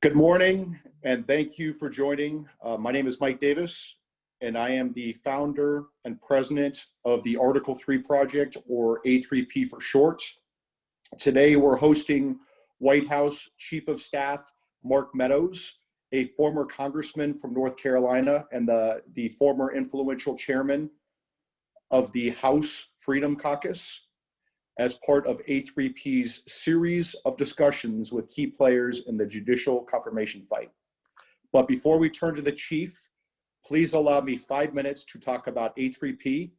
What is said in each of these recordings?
Good morning, and thank you for joining. My name is Mike Davis, and I am the founder and president of the Article 3 Project, or A3P for short. Today, we're hosting White House Chief of Staff Mark Meadows, a former congressman from North Carolina and the former influential chairman of the House Freedom Caucus, as part of A3P's series of discussions with key players in the judicial confirmation fight. But before we turn to the chief, please allow me 5 minutes to talk about A3P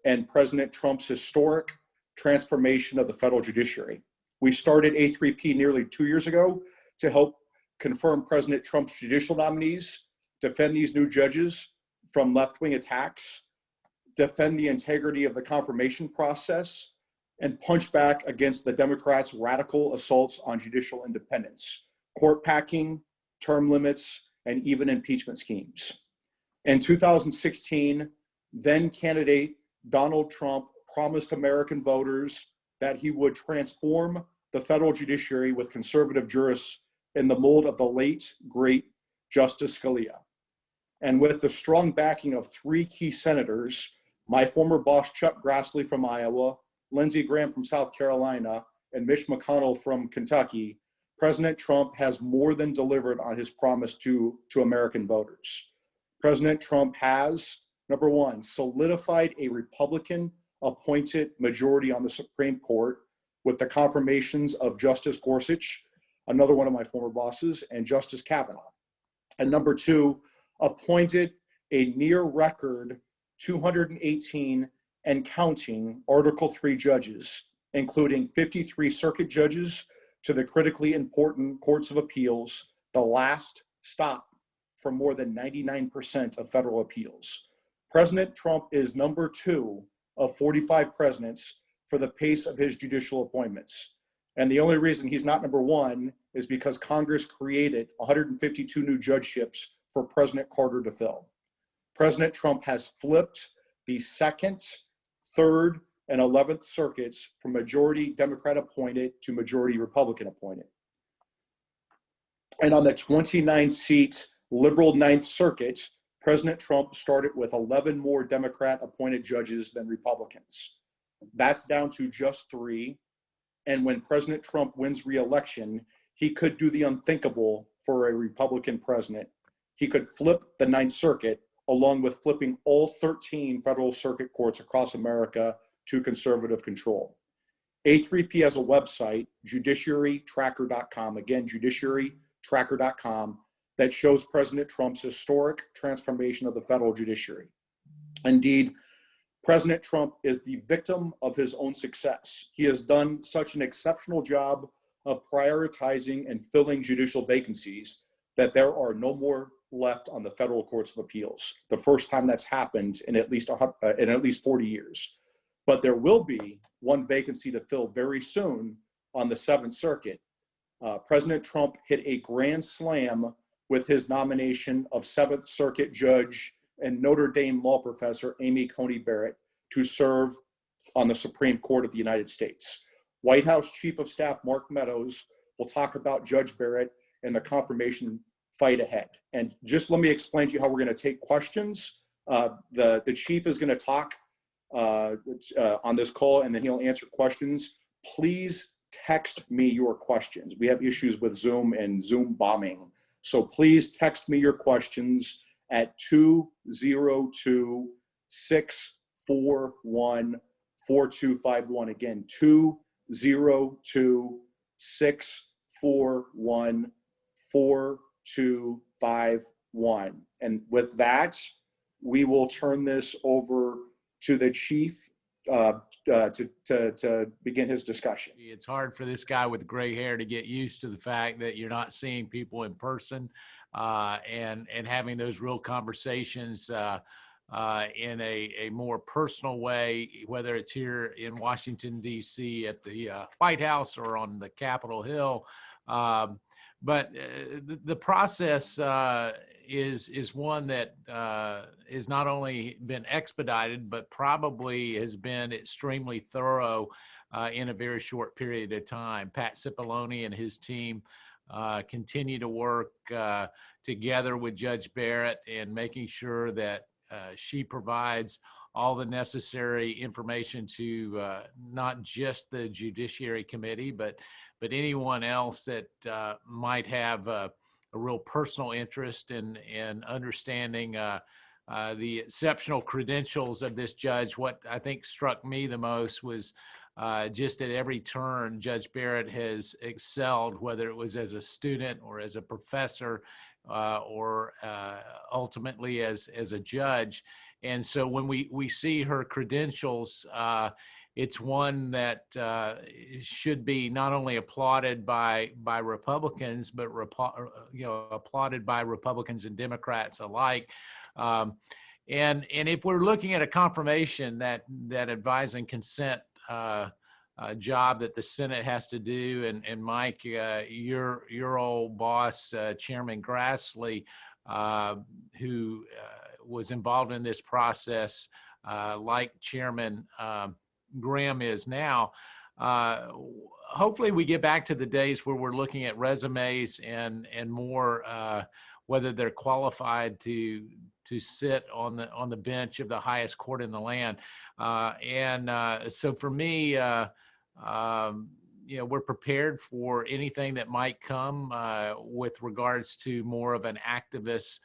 and President Trump's historic transformation of the federal judiciary. We started A3P nearly 2 years ago to help confirm President Trump's judicial nominees, defend these new judges from left-wing attacks, defend the integrity of the confirmation process, and punch back against the Democrats' radical assaults on judicial independence, court packing, term limits, and even impeachment schemes. In 2016, then candidate Donald Trump promised American voters that he would transform the federal judiciary with conservative jurists in the mold of the late, great Justice Scalia. And with the strong backing of 3 key senators, my former boss Chuck Grassley from Iowa, Lindsey Graham from South Carolina, and Mitch McConnell from Kentucky, President Trump has more than delivered on his promise to American voters. President Trump has, number one, solidified a Republican-appointed majority on the Supreme Court with the confirmations of Justice Gorsuch, another one of my former bosses, and Justice Kavanaugh. And number two, appointed a near-record 218 and counting Article 3 judges, including 53 circuit judges to the critically important courts of appeals, the last stop for more than 99% of federal appeals. President Trump is number 2 of 45 presidents for the pace of his judicial appointments. And the only reason he's not number 1 is because Congress created 152 new judgeships for President Carter to fill. President Trump has flipped the 2nd, 3rd, and 11th circuits from majority Democrat appointed to majority Republican appointed. And on the 29-seat liberal 9th circuit, President Trump started with 11 more Democrat appointed judges than Republicans. That's down to just 3. And when President Trump wins re-election, he could do the unthinkable for a Republican president. He could flip the 9th circuit along with flipping all 13 federal circuit courts across America to conservative control. A3P has a website, judiciarytracker.com, again, judiciarytracker.com, that shows President Trump's historic transformation of the federal judiciary. Indeed, President Trump is the victim of his own success. He has done such an exceptional job of prioritizing and filling judicial vacancies that there are no more left on the federal courts of appeals. The first time that's happened in at least 40 years. But there will be 1 vacancy to fill very soon on the 7th Circuit. President Trump hit a grand slam with his nomination of 7th Circuit Judge and Notre Dame law professor Amy Coney Barrett to serve on the Supreme Court of the United States. White House Chief of Staff Mark Meadows will talk about Judge Barrett and the confirmation fight ahead. And just let me explain to you how we're going to take questions. The chief is going to talk on this call, and then he'll answer questions. Please text me your questions. We have issues with Zoom and Zoom bombing. So please text me your questions at 202-641-4251. Again, 202-641-4251. And with that, we will turn this over to the chief to begin his discussion. It's hard for this guy with gray hair to get used to the fact that you're not seeing people in person and having those real conversations in a more personal way, whether it's here in Washington, D.C. at the White House or on the Capitol Hill. But the process is one that has not only been expedited, but probably has been extremely thorough in a very short period of time. Pat Cipollone and his team continue to work together with Judge Barrett and making sure that she provides all the necessary information to not just the Judiciary Committee, but anyone else that might have a real personal interest in understanding the exceptional credentials of this judge. What I think struck me the most was just at every turn, Judge Barrett has excelled, whether it was as a student or as a professor or ultimately as a judge. And so when we see her credentials, it's one that should be not only applauded by Republicans, but applauded by Republicans and Democrats alike. And if we're looking at a confirmation that advise and consent job that the Senate has to do, and Mike, your old boss, Chairman Grassley, who was involved in this process, like Chairman Graham is now. Hopefully we get back to the days where we're looking at resumes and more whether they're qualified to sit on the bench of the highest court in the land. So for me, we're prepared for anything that might come with regards to more of an activist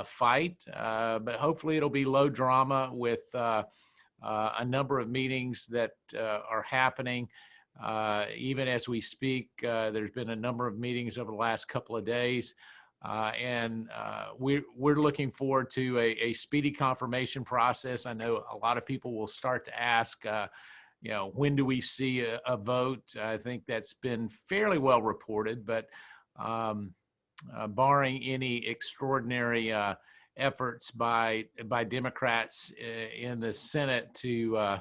fight, but hopefully it'll be low drama with a number of meetings that are happening. Even as we speak, there's been a number of meetings over the last couple of days. We're looking forward to a speedy confirmation process. I know a lot of people will start to ask, when do we see a vote? I think that's been fairly well reported, but barring any extraordinary efforts by Democrats in the Senate to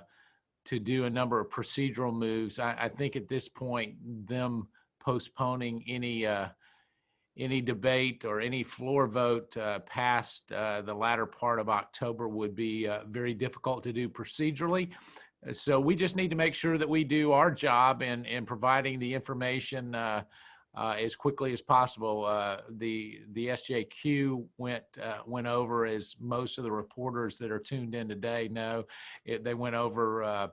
do a number of procedural moves, I think at this point, them postponing any debate or any floor vote past the latter part of October would be very difficult to do procedurally. So we just need to make sure that we do our job in providing the information as quickly as possible. The SJQ went over, as most of the reporters that are tuned in today know, they went over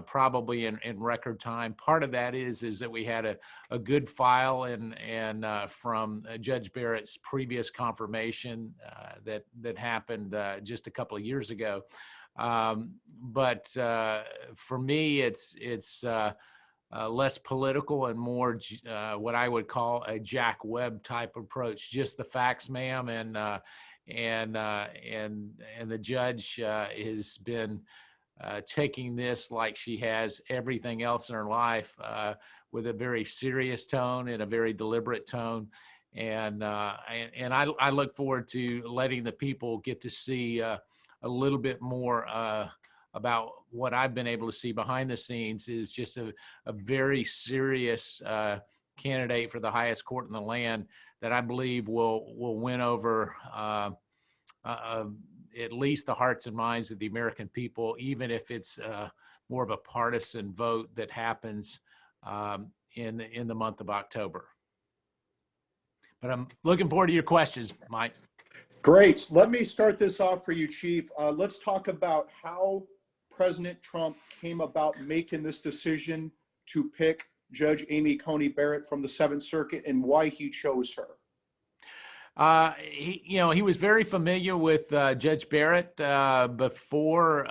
probably in record time. Part of that is that we had a good file and from Judge Barrett's previous confirmation that happened just a couple of years ago. But for me, it's less political and more what I would call a Jack Webb type approach. Just the facts, ma'am, and the judge has been taking this like she has everything else in her life, with a very serious tone and a very deliberate tone. And I look forward to letting the people get to see a little bit more about what I've been able to see behind the scenes. Is just a very serious candidate for the highest court in the land that I believe will win over at least the hearts and minds of the American people, even if it's more of a partisan vote that happens in the month of October. But I'm looking forward to your questions, Mike. Great. Let me start this off for you, Chief. Let's talk about how President Trump came about making this decision to pick Judge Amy Coney Barrett from the Seventh Circuit and why he chose her. He was very familiar with Judge Barrett before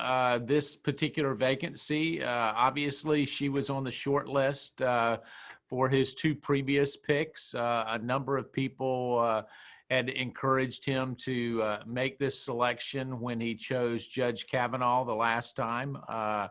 this particular vacancy. Obviously, she was on the short list for his two previous picks. A number of people had encouraged him to make this selection when he chose Judge Kavanaugh the last time. I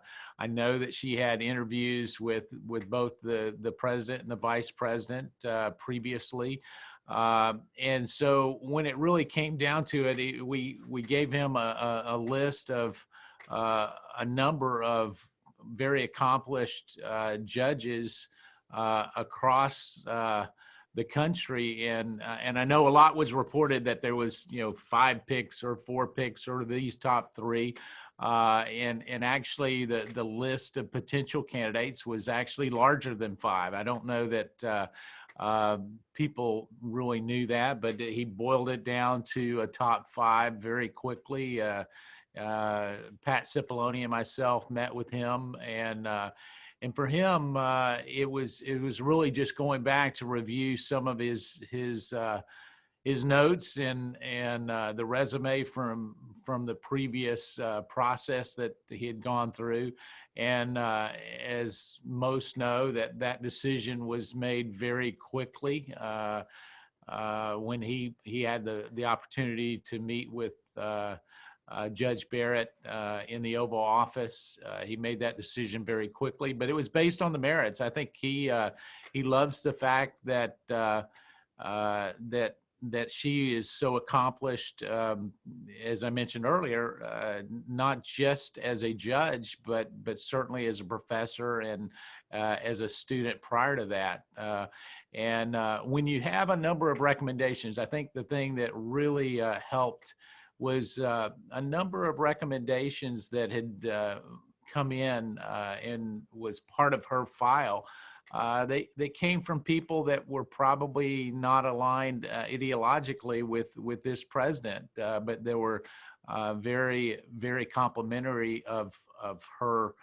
know that she had interviews with both the president and the vice president previously. And so when it really came down to it, we gave him a list of a number of very accomplished judges across the country, and I know a lot was reported that there was 5 picks or 4 picks or these top 3, and actually the list of potential candidates was actually larger than 5. I don't know that people really knew that, but he boiled it down to a top 5 very quickly. Pat Cipollone and myself met with him, and for him, it was really just going back to review some of his notes and the resume from the previous process that he had gone through. And as most know, that decision was made very quickly when he had the opportunity to meet with Judge Barrett in the Oval Office. He made that decision very quickly, but it was based on the merits. I think he loves the fact that that she is so accomplished, as I mentioned earlier, not just as a judge, but certainly as a professor and as a student prior to that. And when you have a number of recommendations, I think the thing that really helped was a number of recommendations that had come in and was part of her file. They came from people that were probably not aligned ideologically with this president, but they were very, very complimentary of her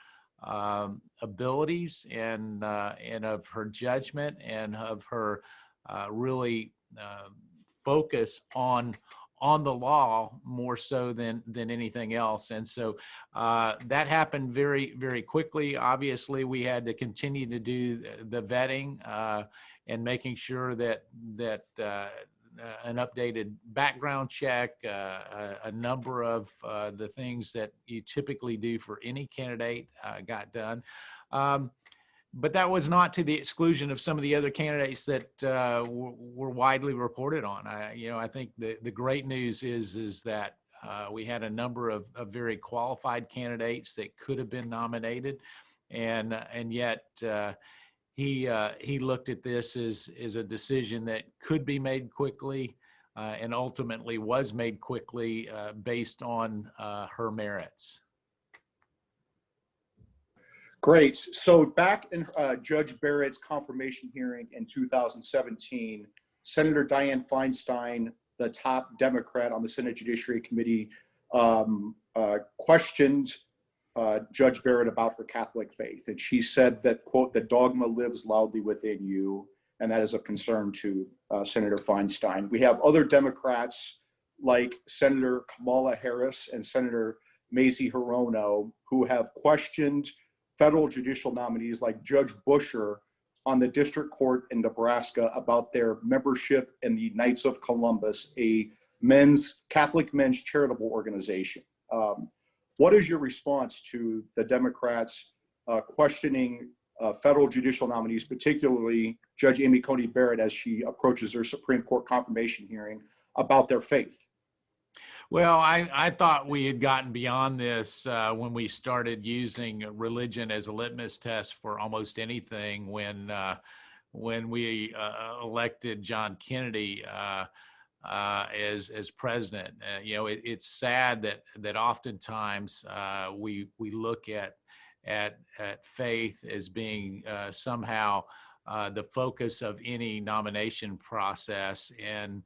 abilities and of her judgment and of her really focus on the law more so than anything else. And so that happened very, very quickly. Obviously, we had to continue to do the vetting and making sure that an updated background check, a number of the things that you typically do for any candidate got done. But that was not to the exclusion of some of the other candidates that were widely reported on. I think the great news is that we had a number of very qualified candidates that could have been nominated, and yet he looked at this as a decision that could be made quickly and ultimately was made quickly based on her merits. Great. So back in Judge Barrett's confirmation hearing in 2017, Senator Dianne Feinstein, the top Democrat on the Senate Judiciary Committee, questioned Judge Barrett about her Catholic faith. And she said that, quote, "the dogma lives loudly within you." And that is of concern to Senator Feinstein. We have other Democrats like Senator Kamala Harris and Senator Mazie Hirono who have questioned federal judicial nominees like Judge Busher on the district court in Nebraska about their membership in the Knights of Columbus, a Catholic men's charitable organization. What is your response to the Democrats questioning federal judicial nominees, particularly Judge Amy Coney Barrett as she approaches her Supreme Court confirmation hearing, about their faith? Well, I thought we had gotten beyond this when we started using religion as a litmus test for almost anything when we elected John Kennedy as president. It's sad that oftentimes we look at faith as being somehow the focus of any nomination process, and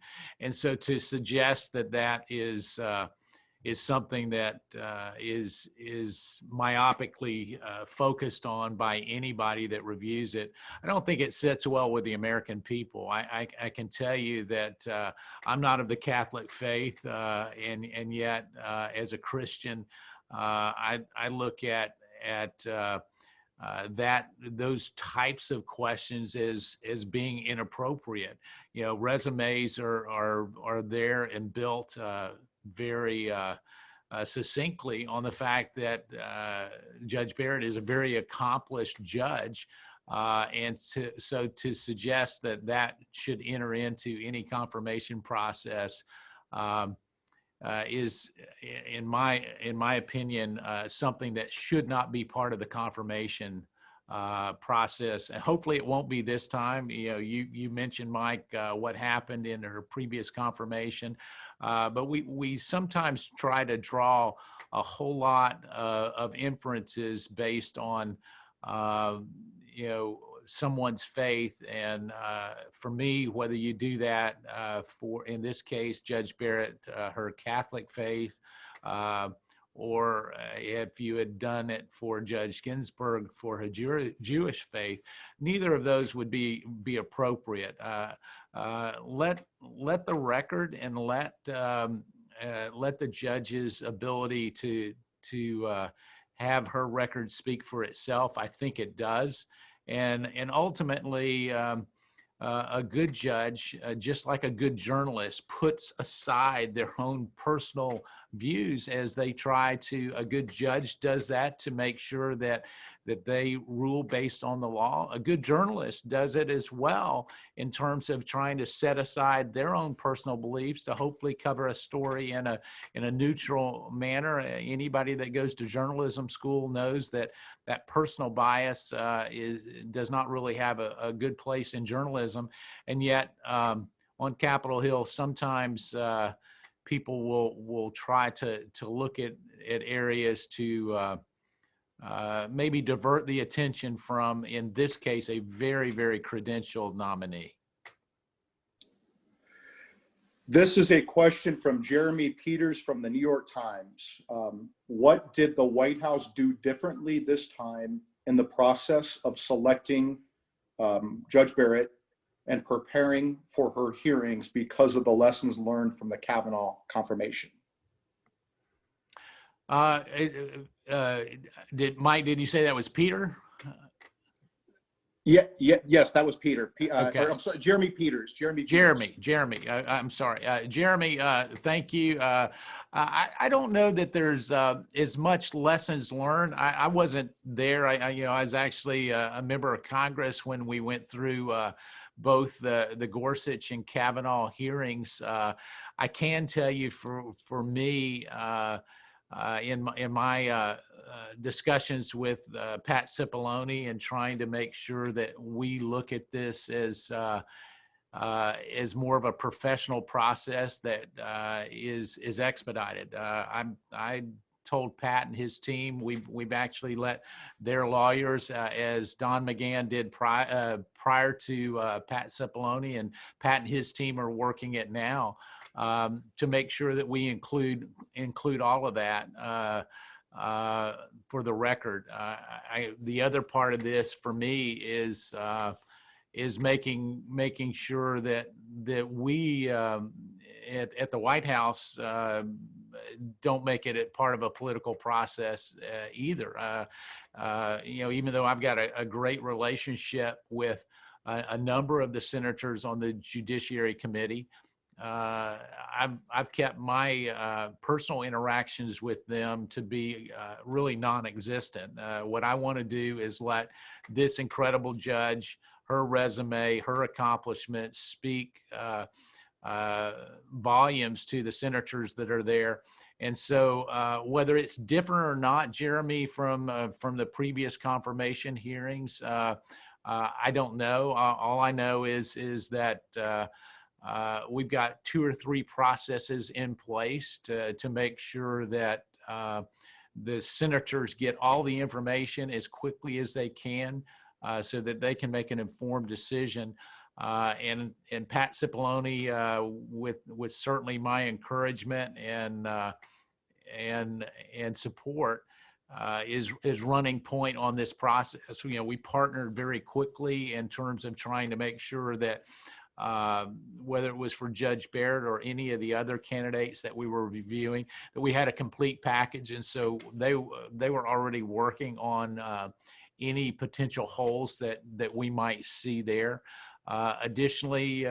so to suggest that is something that is myopically focused on by anybody that reviews it, I don't think it sits well with the American people. I can tell you that I'm not of the Catholic faith, and yet as a Christian, I look at those types of questions as being inappropriate. Resumes are there and built very succinctly on the fact that Judge Barrett is a very accomplished judge, and so to suggest that should enter into any confirmation process is, in my opinion, something that should not be part of the confirmation process. And hopefully it won't be this time. You mentioned, Mike, what happened in her previous confirmation, but we sometimes try to draw a whole lot of inferences based on someone's faith. And for me, whether you do that for, in this case, Judge Barrett, her Catholic faith, or if you had done it for Judge Ginsburg for her Jewish faith, neither of those would be appropriate. Let the record and let the judge's ability to have her record speak for itself. I think it does, and ultimately, a good judge, just like a good journalist, puts aside their own personal views as they try to. A good judge does that to make sure that they rule based on the law. A good journalist does it as well in terms of trying to set aside their own personal beliefs to hopefully cover a story in a neutral manner. Anybody that goes to journalism school knows that personal bias does not really have a good place in journalism. And yet on Capitol Hill, sometimes people will try to look at areas to maybe divert the attention from, in this case, a very, very credentialed nominee. This is a question from Jeremy Peters from the New York Times. What did the White House do differently this time in the process of selecting Judge Barrett and preparing for her hearings because of the lessons learned from the Kavanaugh confirmation? Did you say that was Peter? Yes, that was Peter. Okay. I'm sorry, Jeremy Peters. Jeremy. I'm sorry. Jeremy, thank you. I don't know that there's as much lessons learned. I wasn't there. I was actually a member of Congress when we went through both the Gorsuch and Kavanaugh hearings. I can tell you for me, in my discussions with Pat Cipollone and trying to make sure that we look at this as more of a professional process that is expedited. I told Pat and his team we've actually let their lawyers, as Don McGahn did prior to Pat Cipollone, and Pat and his team are working it now to make sure that we include all of that for the record. The other part of this for me is making sure that we at the White House don't make it part of a political process either. Even though I've got a great relationship with a number of the senators on the Judiciary Committee, I've kept my personal interactions with them to be really non-existent. What I want to do is let this incredible judge, her resume, her accomplishments speak volumes to the senators that are there. And so whether it's different or not, Jeremy, from the previous confirmation hearings, I don't know. All I know is that we've got 2 or 3 processes in place to make sure that the senators get all the information as quickly as they can so that they can make an informed decision. And Pat Cipollone, with certainly my encouragement and support, is running point on this process. We partnered very quickly in terms of trying to make sure that whether it was for Judge Barrett or any of the other candidates that we were reviewing, that we had a complete package. And so they were already working on any potential holes that we might see there. Additionally,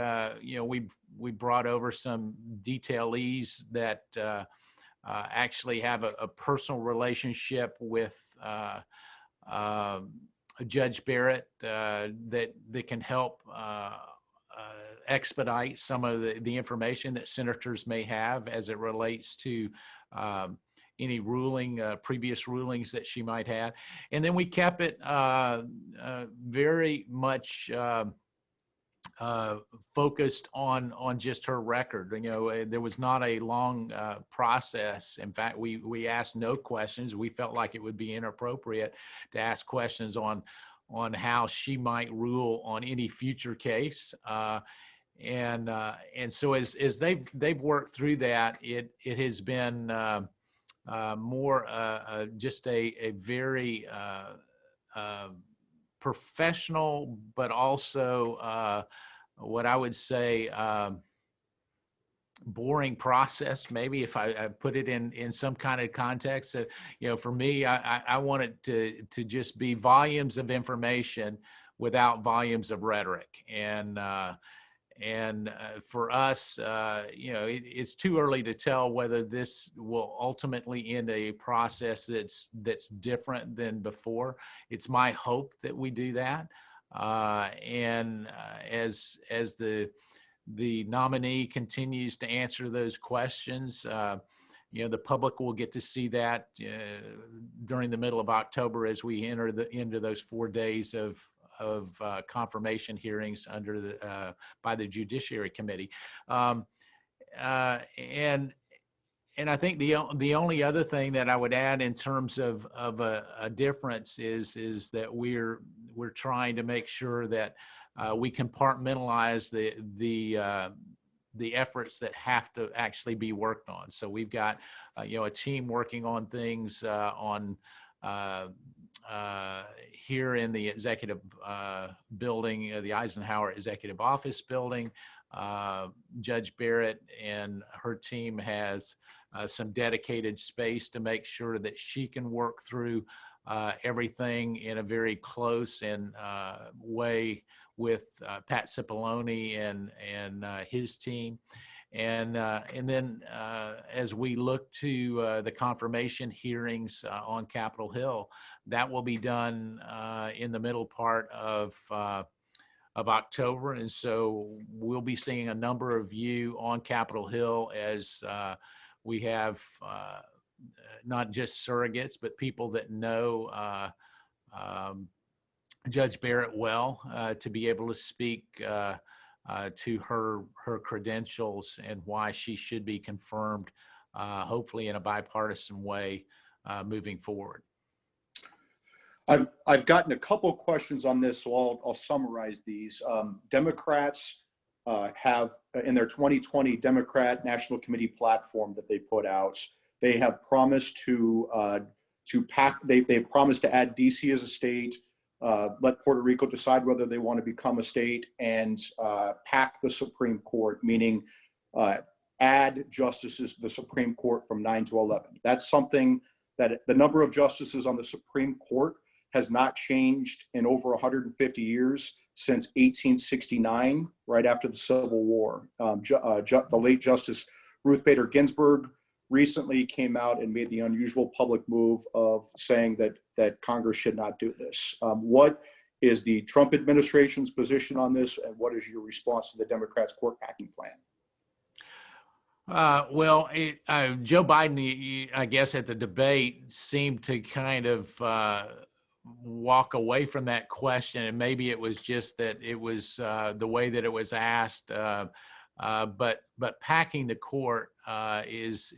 we brought over some detailees that actually have a personal relationship with Judge Barrett that can help expedite some of the information that senators may have as it relates to any previous rulings that she might have. And then we kept it very much focused on just her record. There was not a long process. In fact, we asked no questions. We felt like it would be inappropriate to ask questions on how she might rule on any future case. And so as they've worked through that, it has been more just a very professional, but also what I would say boring process, maybe, if I put it in some kind of context. For me, I want it to just be volumes of information without volumes of rhetoric. And for us, it's too early to tell whether this will ultimately end a process that's different than before. It's my hope that we do that. As the nominee continues to answer those questions, the public will get to see that during the middle of October as we enter into those 4 days of confirmation hearings by the Judiciary Committee. And I think the only other thing that I would add in terms of a difference is that we're trying to make sure that we compartmentalize the efforts that have to actually be worked on. So we've got a team working on things here in the executive building, the Eisenhower Executive Office building. Judge Barrett and her team has some dedicated space to make sure that she can work through everything in a very close and way with Pat Cipollone and his team. And then as we look to the confirmation hearings on Capitol Hill, that will be done in the middle part of October. And so we'll be seeing a number of you on Capitol Hill as we have not just surrogates, but people that know Judge Barrett well, to be able to speak to her credentials and why she should be confirmed, hopefully in a bipartisan way, moving forward. I've gotten a couple questions on this, so I'll summarize these. Democrats have, in their 2020 Democrat National Committee platform that they put out, they have promised they've promised to add DC as a state, let Puerto Rico decide whether they want to become a state, and pack the Supreme Court, meaning add justices to the Supreme Court from 9 to 11. That's something that the number of justices on the Supreme Court has not changed in over 150 years, since 1869, right after the Civil War. The late Justice Ruth Bader Ginsburg recently came out and made the unusual public move of saying that Congress should not do this. What is the Trump administration's position on this, and what is your response to the Democrats' court packing plan? Joe Biden, I guess at the debate, seemed to kind of walk away from that question, and maybe it was just that it was the way that it was asked. But packing the court is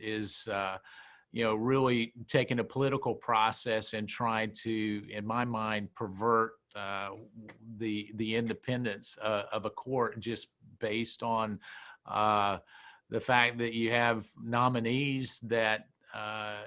really taking a political process and trying to, in my mind, pervert the independence of a court just based on the fact that you have nominees that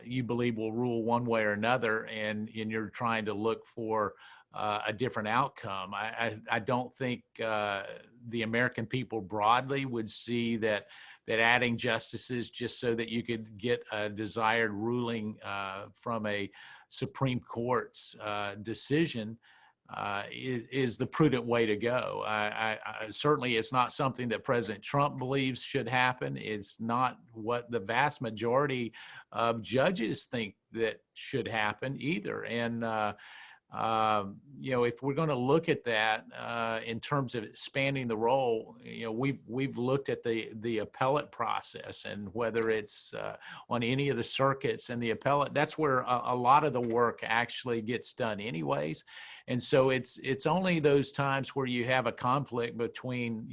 you believe will rule one way or another, and you're trying to look for a different outcome. I don't think the American people broadly would see that adding justices just so that you could get a desired ruling from a Supreme Court's decision is the prudent way to go. Certainly, it's not something that President Trump believes should happen. It's not what the vast majority of judges think that should happen either. And if we're going to look at that in terms of expanding the role, we've looked at the appellate process, and whether it's on any of the circuits and the appellate, that's where a lot of the work actually gets done anyways. And so it's only those times where you have a conflict between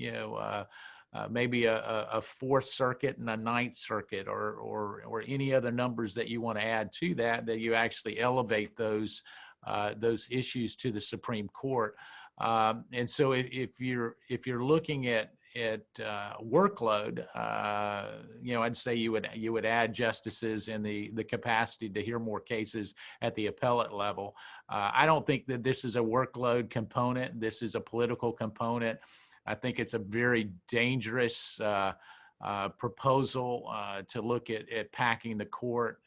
maybe a Fourth Circuit and a Ninth Circuit, or any other numbers that you want to add to that you actually elevate those those issues to the Supreme Court. And so if you're looking at workload, I'd say you would add justices in the capacity to hear more cases at the appellate level. I don't think that this is a workload component. This is a political component. I think it's a very dangerous proposal to look at packing the court,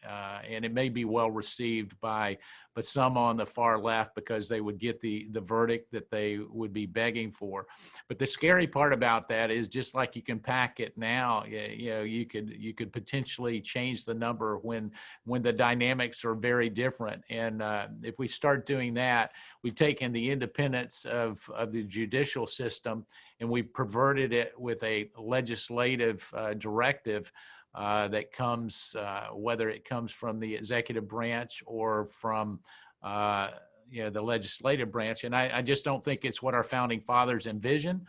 and it may be well received by some on the far left because they would get the verdict that they would be begging for. But the scary part about that is, just like you can pack it now, you could potentially change the number when the dynamics are very different. And if we start doing that, we've taken the independence of the judicial system and we perverted it with a legislative directive that comes, whether it comes from the executive branch or from the legislative branch. And I just don't think it's what our founding fathers envisioned.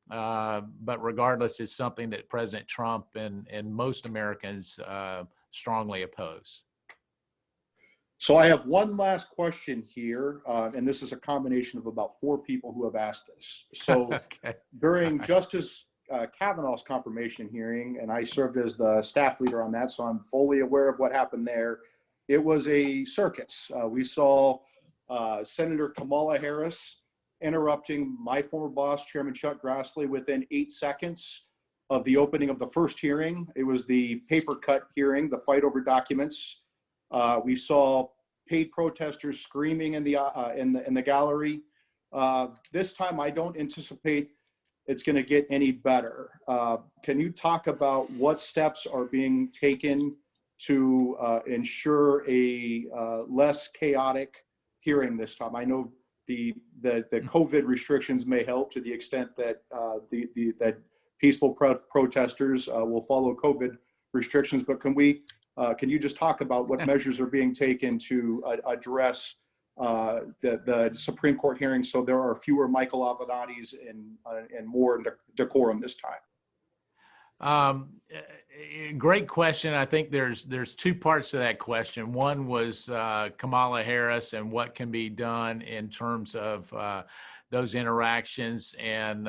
But regardless, it's something that President Trump and most Americans strongly oppose. So I have one last question here, and this is a combination of about 4 people who have asked this. So Okay. During Justice Kavanaugh's confirmation hearing, and I served as the staff leader on that, so I'm fully aware of what happened there. It was a circus. We saw Senator Kamala Harris interrupting my former boss, Chairman Chuck Grassley, within 8 seconds of the opening of the first hearing. It was the paper cut hearing, the fight over documents. We saw paid protesters screaming in the gallery. This time, I don't anticipate it's going to get any better. Can you talk about what steps are being taken to ensure a less chaotic hearing this time? I know the COVID restrictions may help to the extent that that peaceful protesters will follow COVID restrictions, but can you just talk about what measures are being taken to address the Supreme Court hearing so there are fewer Michael Avenattis and more decorum this time? Great question. I think there's 2 parts to that question. One was Kamala Harris and what can be done in terms of those interactions. And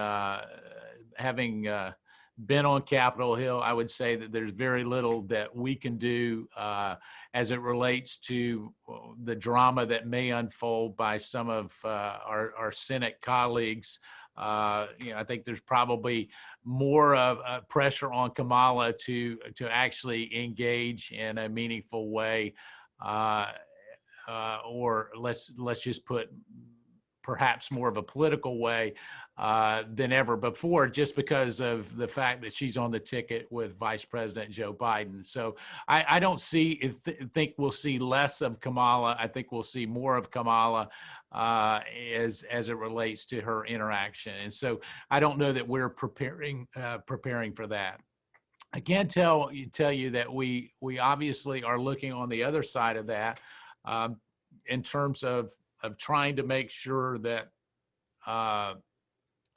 having been on Capitol Hill, I would say that there's very little that we can do as it relates to the drama that may unfold by some of our Senate colleagues. I think there's probably more of pressure on Kamala to actually engage in a meaningful way, or let's just put perhaps more of a political way than ever before, just because of the fact that she's on the ticket with Vice President Joe Biden. So I don't think we'll see less of Kamala. I think we'll see more of Kamala as it relates to her interaction. And so I don't know that we're preparing for that. I can tell you that we obviously are looking on the other side of that in terms of trying to make sure that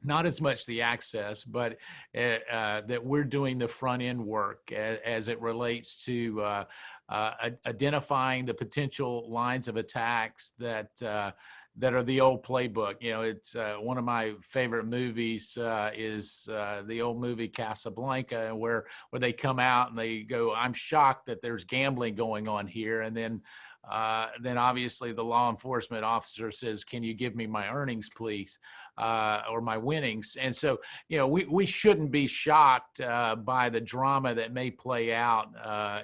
not as much the access, but that we're doing the front end work as it relates to identifying the potential lines of attacks that are the old playbook. It's one of my favorite movies is the old movie Casablanca, where they come out and they go, "I'm shocked that there's gambling going on here," and then obviously the law enforcement officer says, "Can you give me my earnings, please, or my winnings?" And so, we shouldn't be shocked by the drama that may play out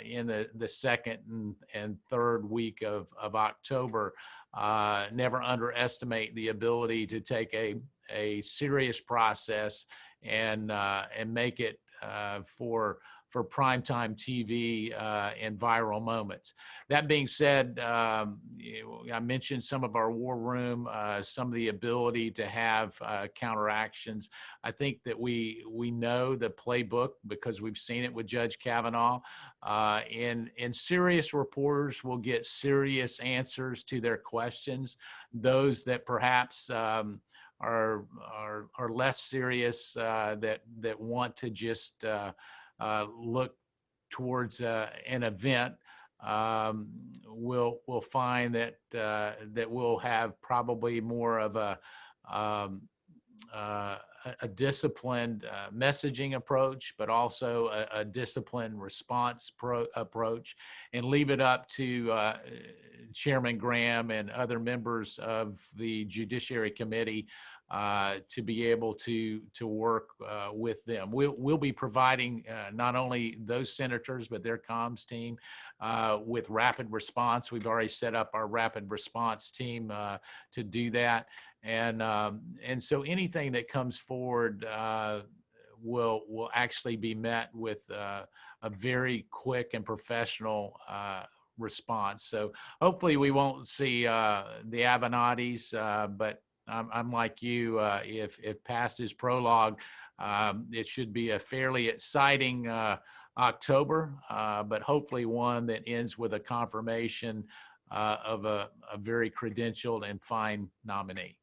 in the second and third week of October. Never underestimate the ability to take a serious process and make it for primetime TV and viral moments. That being said, I mentioned some of our war room, some of the ability to have counteractions. I think that we know the playbook because we've seen it with Judge Kavanaugh. And serious reporters will get serious answers to their questions. Those that perhaps are less serious, that want to just look towards an event we'll find that that we'll have probably more of a disciplined messaging approach, but also a disciplined response approach, and leave it up to Chairman Graham and other members of the Judiciary Committee to be able to work with them. We'll be providing not only those senators, but their comms team with rapid response. We've already set up our rapid response team to do that. And so anything that comes forward will actually be met with a very quick and professional response. So hopefully we won't see the Avenattis, but I'm like you. If past is prologue, it should be a fairly exciting October, but hopefully one that ends with a confirmation of a very credentialed and fine nominee.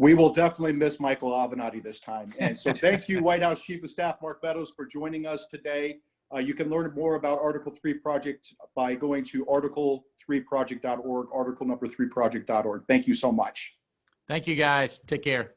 We will definitely miss Michael Avenatti this time. And so thank you, White House Chief of Staff Mark Meadows, for joining us today. You can learn more about Article 3 Project by going to article3project.org, article number 3project.org. Thank you so much. Thank you, guys. Take care.